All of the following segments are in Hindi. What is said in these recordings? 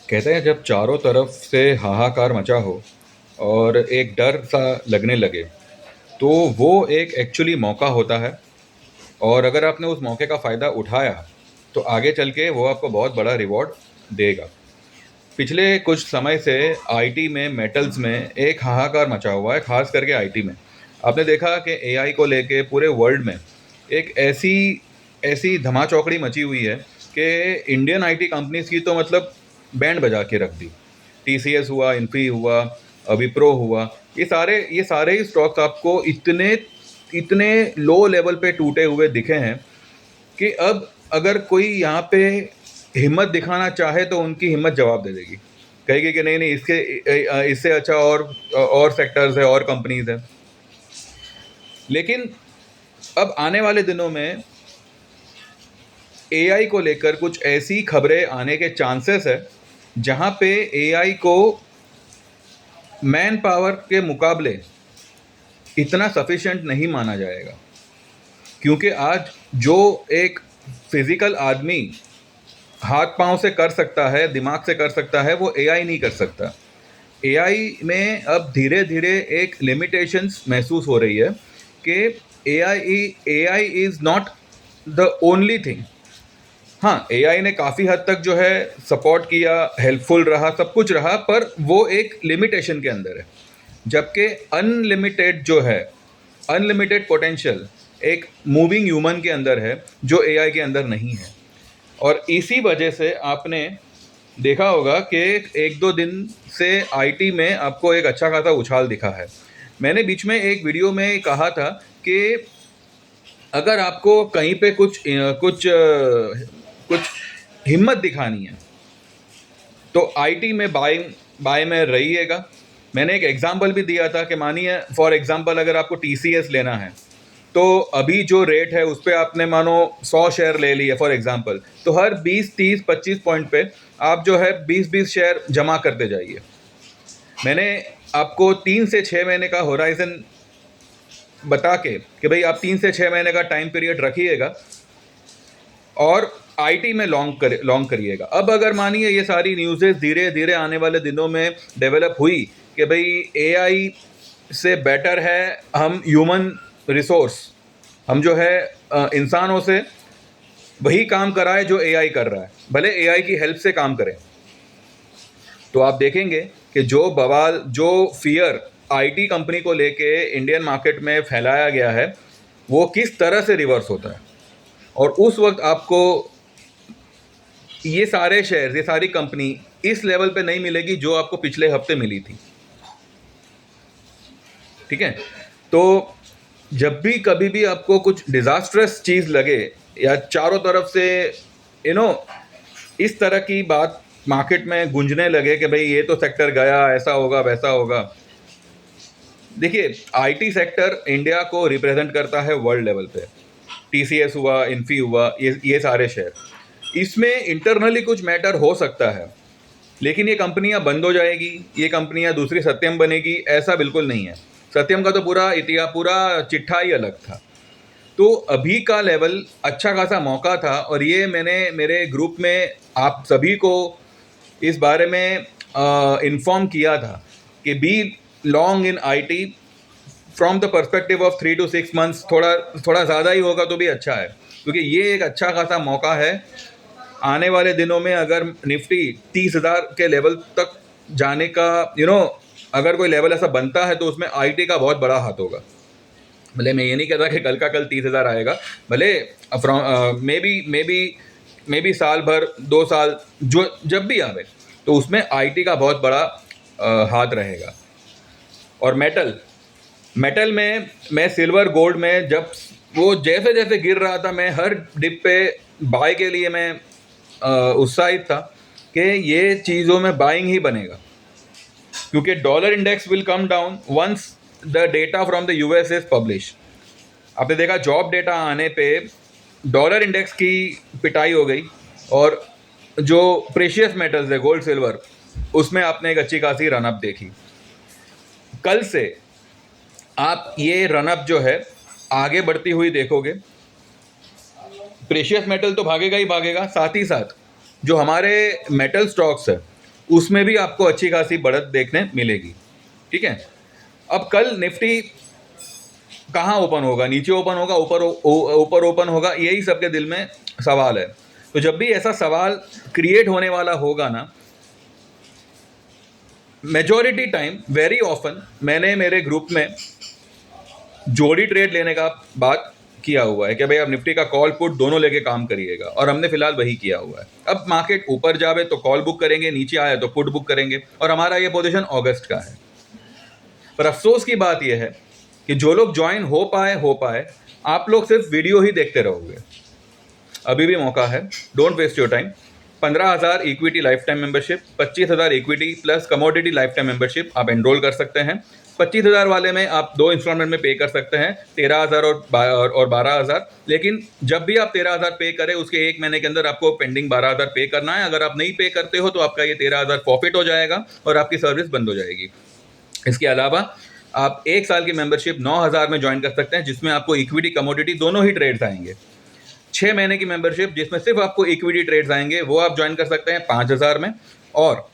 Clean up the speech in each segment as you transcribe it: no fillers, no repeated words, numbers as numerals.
कहते हैं जब चारों तरफ से हाहाकार मचा हो और एक डर सा लगने लगे, तो वो एक एक्चुअली मौका होता है। और अगर आपने उस मौके का फ़ायदा उठाया, तो आगे चल के वो आपको बहुत बड़ा रिवॉर्ड देगा। पिछले कुछ समय से आईटी में, मेटल्स में एक हाहाकार मचा हुआ है, ख़ास करके आईटी में। आपने देखा कि एआई को लेके पूरे वर्ल्ड में एक ऐसी ऐसी धमाचौकड़ी मची हुई है कि इंडियन आईटी कंपनीज़ की तो मतलब बैंड बजा के रख दी। टीसीएस हुआ, इन्फी हुआ, विप्रो हुआ, ये सारे ही स्टॉक्स आपको इतने इतने लो लेवल पे टूटे हुए दिखे हैं कि अब अगर कोई यहाँ पे हिम्मत दिखाना चाहे तो उनकी हिम्मत जवाब दे देगी। कहेगी कि नहीं नहीं, इससे अच्छा और सेक्टर्स है और कंपनीज है। लेकिन अब आने वाले दिनों में एआई को लेकर कुछ ऐसी खबरें आने के चांसेस है जहाँ पे एआई को मैन पावर के मुकाबले इतना सफिशिएंट नहीं माना जाएगा। क्योंकि आज जो एक फिजिकल आदमी हाथ पांव से कर सकता है, दिमाग से कर सकता है, वो एआई नहीं कर सकता। एआई में अब धीरे धीरे एक लिमिटेशंस महसूस हो रही है कि AI is not the only thing. हाँ, एआई ने काफ़ी हद तक जो है सपोर्ट किया, हेल्पफुल रहा, सब कुछ रहा, पर वो एक लिमिटेशन के अंदर है। जबकि अनलिमिटेड जो है, अनलिमिटेड पोटेंशियल एक मूविंग ह्यूमन के अंदर है, जो एआई के अंदर नहीं है। और इसी वजह से आपने देखा होगा कि एक दो दिन से आईटी में आपको एक अच्छा खासा उछाल दिखा है। मैंने बीच में एक वीडियो में कहा था कि अगर आपको कहीं पे कुछ हिम्मत दिखानी है तो आईटी में बाय में रहिएगा। मैंने एक एग्जांपल भी दिया था कि मानिए फॉर एग्जांपल अगर आपको टीसीएस लेना है, तो अभी जो रेट है उस पर आपने मानो 100 शेयर ले लिए फॉर एग्जांपल, तो हर 20 30 25 पॉइंट पे आप जो है 20 शेयर जमा करते जाइए। मैंने आपको 3 से 6 महीने का होराइजन बता के कि भाई आप 3 से 6 महीने का टाइम पीरियड रखिएगा और आईटी में लॉन्ग करिएगा। अब अगर मानिए ये सारी न्यूज़ेस धीरे धीरे आने वाले दिनों में डेवलप हुई कि भाई एआई से बेटर है हम ह्यूमन रिसोर्स, हम जो है इंसानों से वही काम कराए जो एआई कर रहा है, भले एआई की हेल्प से काम करें, तो आप देखेंगे कि जो बवाल, जो फियर आईटी कंपनी को लेके इंडियन मार्केट में फैलाया गया है, वो किस तरह से रिवर्स होता है। और उस वक्त आपको ये सारे शेयर, ये सारी कंपनी इस लेवल पे नहीं मिलेगी जो आपको पिछले हफ्ते मिली थी। ठीक है, तो जब भी कभी भी आपको कुछ डिजास्ट्रस चीज लगे या चारों तरफ से यू नो इस तरह की बात मार्केट में गूंजने लगे कि भाई ये तो सेक्टर गया, ऐसा होगा वैसा होगा, देखिए आईटी सेक्टर इंडिया को रिप्रेजेंट करता है वर्ल्ड लेवल पे। टीसीएस हुआ, इन्फी हुआ, ये सारे शेयर, इसमें इंटरनली कुछ मैटर हो सकता है, लेकिन ये कंपनियां बंद हो जाएगी, ये कंपनियां दूसरी सत्यम बनेगी, ऐसा बिल्कुल नहीं है। सत्यम का तो पूरा इतिहास, पूरा चिट्ठा ही अलग था। तो अभी का लेवल अच्छा खासा मौका था, और ये मैंने मेरे ग्रुप में आप सभी को इस बारे में इन्फॉर्म किया था कि be long in IT from the perspective of 3 to 6 months. थोड़ा ज़्यादा ही होगा तो भी अच्छा है, क्योंकि ये एक अच्छा खासा मौका है। आने वाले दिनों में अगर निफ्टी 30,000 के लेवल तक जाने का अगर कोई लेवल ऐसा बनता है तो उसमें आईटी का बहुत बड़ा हाथ होगा। भले मैं ये नहीं कहता कि कल का कल 30,000 आएगा, भले मे बी साल भर 2 साल जो जब भी आवे, तो उसमें आईटी का बहुत बड़ा हाथ रहेगा। और मेटल में मैं सिल्वर गोल्ड में जब वो जैसे जैसे गिर रहा था, मैं हर डिप पे बाय के लिए मैं उत्साहित था कि ये चीज़ों में बाइंग ही बनेगा, क्योंकि dollar index will come down once the data from the US is publish. आपने देखा जॉब डेटा आने पे डॉलर इंडेक्स की पिटाई हो गई, और जो प्रेशियस मेटल्स है गोल्ड सिल्वर, उसमें आपने एक अच्छी खासी रनअप देखी। कल से आप ये रनअप जो है आगे बढ़ती हुई देखोगे। प्रेशियस मेटल तो भागेगा ही भागेगा, साथ ही साथ जो हमारे मेटल स्टॉक्स है उसमें भी आपको अच्छी खासी बढ़त देखने मिलेगी, ठीक है। अब कल निफ्टी कहाँ ओपन होगा, नीचे ओपन होगा, ऊपर ओपन होगा, यही सबके दिल में सवाल है। तो जब भी ऐसा सवाल क्रिएट होने वाला होगा ना, मेजॉरिटी टाइम वेरी ऑफन मैंने मेरे ग्रुप में जोड़ी ट्रेड लेने का बात किया हुआ है कि भाई आप निफ्टी का कॉल पुट दोनों लेके काम करिएगा, और हमने फिलहाल वही किया हुआ है। अब मार्केट ऊपर जावे तो कॉल बुक करेंगे, नीचे आए तो पुट बुक करेंगे, और हमारा ये पोजीशन अगस्त का है। पर अफसोस की बात यह है कि जो लोग ज्वाइन हो पाए, आप लोग सिर्फ वीडियो ही देखते रहोगे। अभी भी मौका है, don't waste your time. 15,000 equity life time membership, 25,000 equity plus commodity life time membership आप एनरोल कर सकते हैं। 25,000 वाले में आप 2 इंस्टॉलमेंट में पे कर सकते हैं, 13,000 और 12,000। लेकिन जब भी आप 13,000 पे करें, उसके 1 महीने के अंदर आपको पेंडिंग 12,000 पे करना है। अगर आप नहीं पे करते हो तो आपका ये 13,000 फॉरफिट हो जाएगा और आपकी सर्विस बंद हो जाएगी। इसके अलावा आप 1 साल की मेंबरशिप 9,000 में ज्वाइन कर सकते हैं, जिसमें आपको इक्विटी कमोडिटी दोनों ही ट्रेड्स आएंगे। 6 महीने की मेंबरशिप जिसमें सिर्फ आपको इक्विटी ट्रेड्स आएंगे, वो आप ज्वाइन कर सकते हैं 5,000 में। और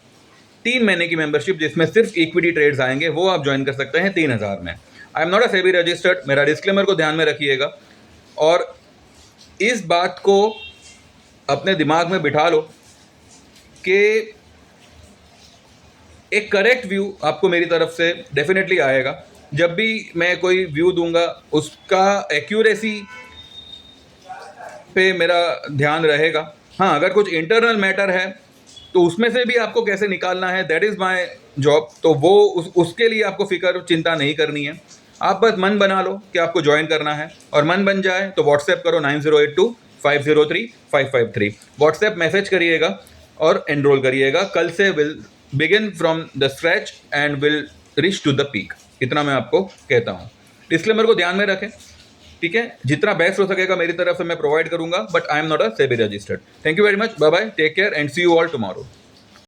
3 महीने की मेंबरशिप जिसमें सिर्फ इक्विटी ट्रेड्स आएंगे, वो आप ज्वाइन कर सकते हैं 3,000 में। आई am not a SEBI registered, मेरा डिस्क्लेमर को ध्यान में रखिएगा और इस बात को अपने दिमाग में बिठा लो कि एक करेक्ट व्यू आपको मेरी तरफ से डेफिनेटली आएगा। जब भी मैं कोई व्यू दूंगा, उसका एक्यूरेसी पे मेरा ध्यान रहेगा। हाँ, अगर कुछ इंटरनल मैटर है तो उसमें से भी आपको कैसे निकालना है, दैट इज़ माय जॉब। तो वो उसके लिए आपको फिक्र चिंता नहीं करनी है। आप बस मन बना लो कि आपको ज्वाइन करना है, और मन बन जाए तो व्हाट्सएप करो 9082-503-553। व्हाट्सएप मैसेज करिएगा और एनरोल करिएगा। कल से will begin from the scratch and will reach to the peak. इतना मैं आपको कहता हूँ। डिस्क्लेमर को ध्यान में रखें, ठीक है। जितना बेस्ट हो सकेगा मेरी तरफ से मैं प्रोवाइड करूंगा, but I am not a SEBI registered. Thank you very much, bye bye, take care and see you all tomorrow.